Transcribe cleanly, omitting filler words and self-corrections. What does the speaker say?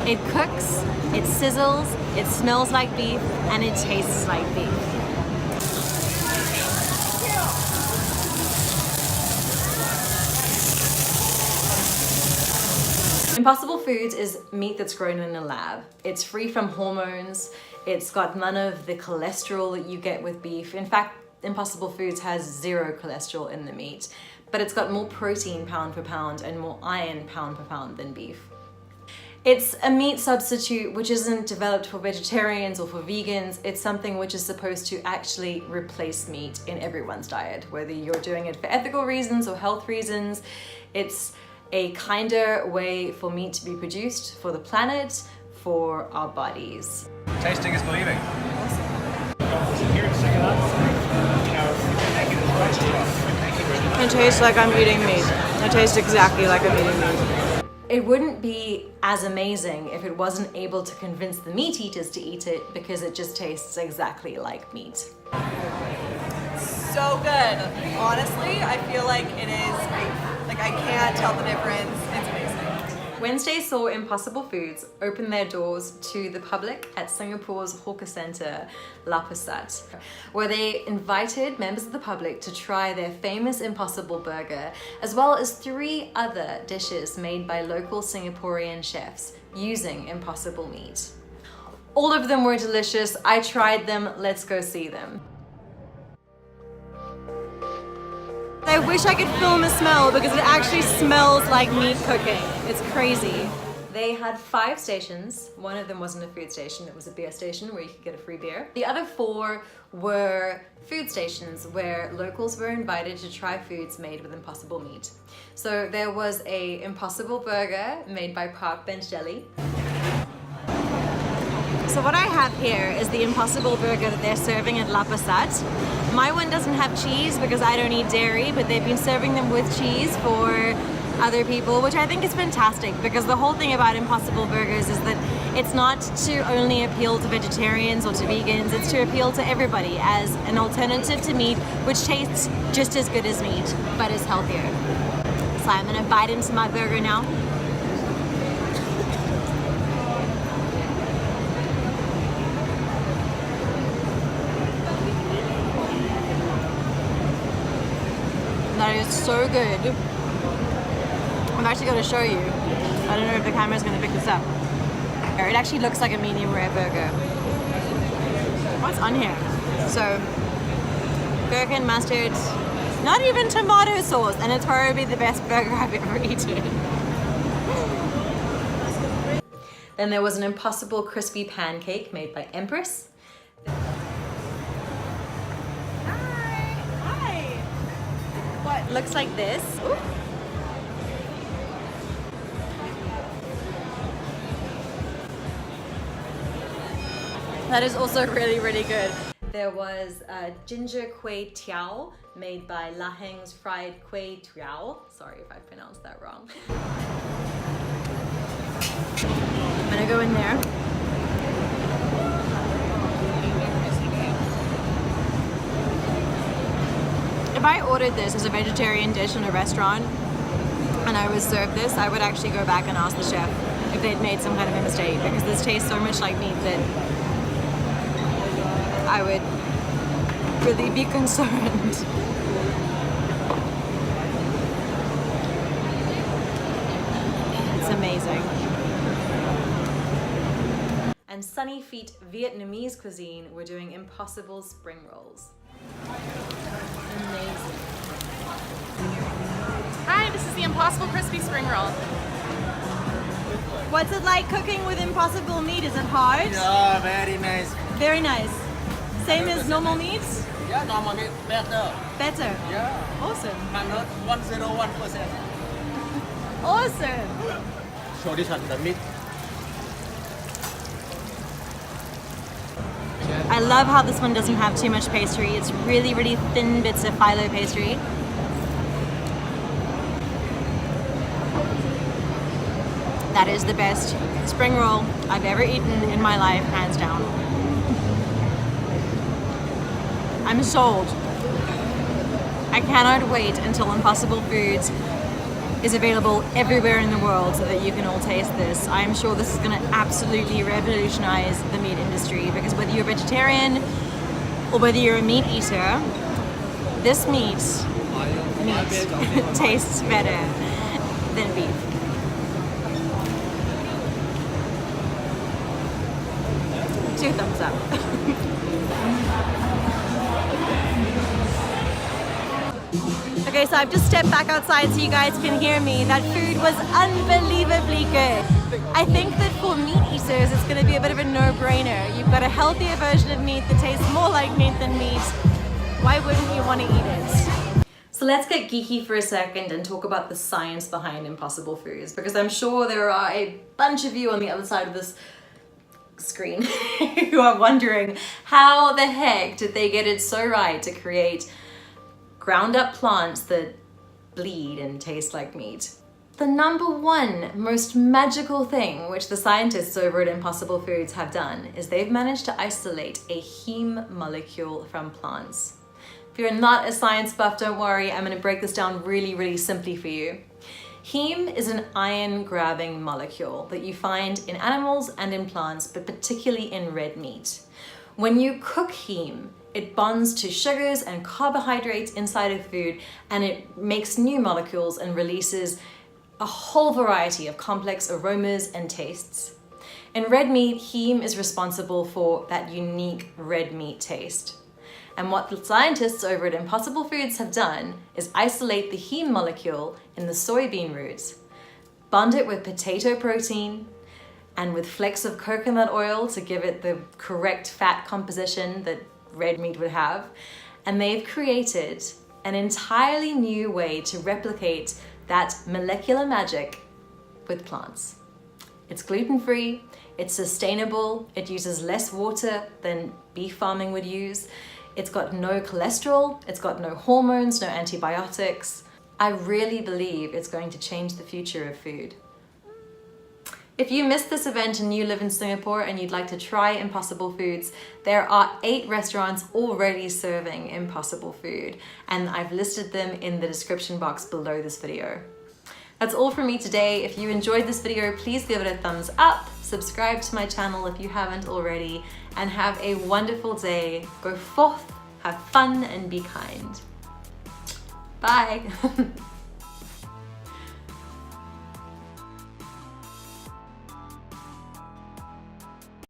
It cooks, it sizzles, it smells like beef, and it tastes like beef. Impossible Foods is meat that's grown in a lab. It's free from hormones. It's got none of the cholesterol that you get with beef. In fact, Impossible Foods has 0 cholesterol in the meat, but it's got more protein pound for pound and more iron pound per pound than beef. It's a meat substitute which isn't developed for vegetarians or for vegans. It's something which is supposed to actually replace meat in everyone's diet, whether you're doing it for ethical reasons or health reasons. It's a kinder way for meat to be produced for the planet, for our bodies. Tasting is believing. It tastes like I'm eating meat. It tastes exactly like I'm eating meat. It wouldn't be as amazing if it wasn't able to convince the meat eaters to eat it, because it just tastes exactly like meat. So good. Honestly, I feel like it is beef. Like I can't tell the difference. It's amazing. Wednesday saw Impossible Foods open their doors to the public at Singapore's hawker centre, Pau Sat, where they invited members of the public to try their famous Impossible Burger, as well as 3 other dishes made by local Singaporean chefs using impossible meat. All of them were delicious. I tried them. Let's go see them. I wish I could film a smell because it actually smells like meat cooking. It's crazy. They had 5 stations. One of them wasn't a food station, it was a beer station where you could get a free beer. The other 4 were food stations where locals were invited to try foods made with impossible meat. So there was a Impossible Burger made by Pau Sat. So what I have here is the Impossible Burger that they're serving at Pau Sat. My one doesn't have cheese because I don't eat dairy, but they've been serving them with cheese for other people, which I think is fantastic, because the whole thing about Impossible Burgers is that it's not to only appeal to vegetarians or to vegans, it's to appeal to everybody as an alternative to meat, which tastes just as good as meat, but is healthier. So I'm gonna bite into my burger now. That is so good. I'm actually going to show you. I don't know if the camera's going to pick this up. It actually looks like a medium rare burger. What's on here? So, gherkin, mustard, not even tomato sauce, and it's probably the best burger I've ever eaten. Then there was an Impossible Crispy Pancake made by Empress. What? Looks like this. Ooh. That is also really, really good. There was a ginger kway tiao made by La Heng's Fried Kway Tiao. Sorry if I pronounced that wrong. I'm gonna go in there. If I ordered this as a vegetarian dish in a restaurant and I was served this, I would actually go back and ask the chef if they'd made some kind of a mistake, because this tastes so much like meat that I would really be concerned. It's amazing. And Sunny Feet Vietnamese cuisine were doing Impossible spring rolls. Amazing. Hi, this is the Impossible Crispy Spring Roll. What's it like cooking with impossible meat? Is it hard? Yeah, very nice. Very nice. Same as normal meat? Yeah, normal meat better. Better. Yeah. Awesome. 101%. Awesome. So this one, the meat. I love how this one doesn't have too much pastry. It's really, really thin bits of phyllo pastry. That is the best spring roll I've ever eaten in my life, hands down. I'm sold. I cannot wait until Impossible Foods is available everywhere in the world so that you can all taste this. I'm sure this is going to absolutely revolutionize the meat industry, because whether you're a vegetarian or whether you're a meat eater, this meat tastes better than beef. 2 thumbs up. Okay, so I've just stepped back outside so you guys can hear me. That food was unbelievably good. I think that for meat eaters, it's going to be a bit of a no-brainer. You've got a healthier version of meat that tastes more like meat than meat. Why wouldn't you want to eat it? So let's get geeky for a second and talk about the science behind Impossible Foods, because I'm sure there are a bunch of you on the other side of this screen who are wondering how the heck did they get it so right to create ground up plants that bleed and taste like meat. The number one most magical thing which the scientists over at Impossible Foods have done is they've managed to isolate a heme molecule from plants. If you're not a science buff, don't worry, I'm going to break this down really simply for you. Heme is an iron-grabbing molecule that you find in animals and in plants, but particularly in red meat. When you cook heme, it bonds to sugars and carbohydrates inside of food, and it makes new molecules and releases a whole variety of complex aromas and tastes. In red meat, heme is responsible for that unique red meat taste. And what the scientists over at Impossible Foods have done is isolate the heme molecule in the soybean roots, bond it with potato protein, and with flecks of coconut oil to give it the correct fat composition that red meat would have. And they've created an entirely new way to replicate that molecular magic with plants. It's gluten-free, it's sustainable, it uses less water than beef farming would use, it's got no cholesterol, it's got no hormones, no antibiotics. I really believe it's going to change the future of food. If you missed this event and you live in Singapore and you'd like to try Impossible Foods, there are 8 restaurants already serving Impossible Food, and I've listed them in the description box below this video. That's all from me today. If you enjoyed this video, please give it a thumbs up, subscribe to my channel if you haven't already, and have a wonderful day. Go forth, have fun, and be kind. Bye.